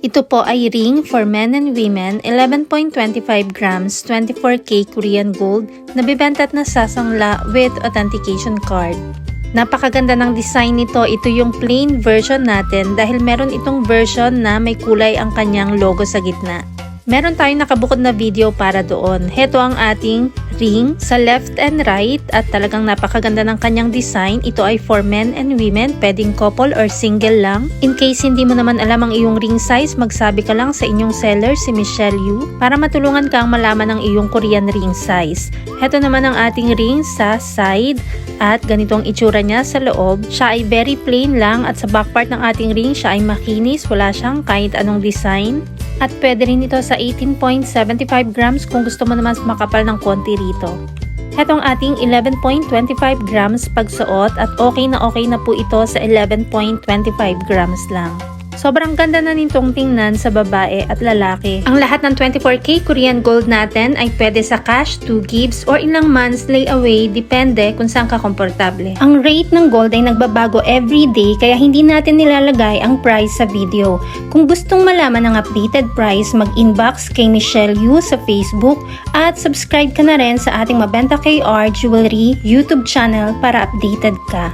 Ito po ay ring for men and women, 11.25 grams, 24K Korean gold, nabibenta at nasasangla with authentication card. Napakaganda ng design nito. Ito yung plain version natin dahil meron itong version na may kulay ang kanyang logo sa gitna. Meron tayong nakabukod na video para doon. Heto ang ating ring sa left and right at talagang napakaganda ng kanyang design. Ito ay for men and women, pwedeng couple or single lang. In case hindi mo naman alam ang iyong ring size, magsabi ka lang sa inyong seller, si Michelle Yu, para matulungan kang malaman ang iyong Korean ring size. Heto naman ang ating ring sa side at ganito ang itsura niya sa loob. Siya ay very plain lang at sa back part ng ating ring siya ay makinis, wala siyang kahit anong design. At pwede rin ito sa 18.75 grams kung gusto mo naman makapal ng konti rito. Hetong ating 11.25 grams pagsuot at okay na po ito sa 11.25 grams lang. Sobrang ganda na nitong tingnan sa babae at lalaki. Ang lahat ng 24K Korean gold natin ay pwede sa cash, 2 gifts, or ilang months layaway, depende kung saan ka komportable. Ang rate ng gold ay nagbabago every day kaya hindi natin nilalagay ang price sa video. Kung gustong malaman ang updated price, mag-inbox kay Michelle Yu sa Facebook at subscribe ka na rin sa ating Mabenta KR Jewelry YouTube channel para updated ka.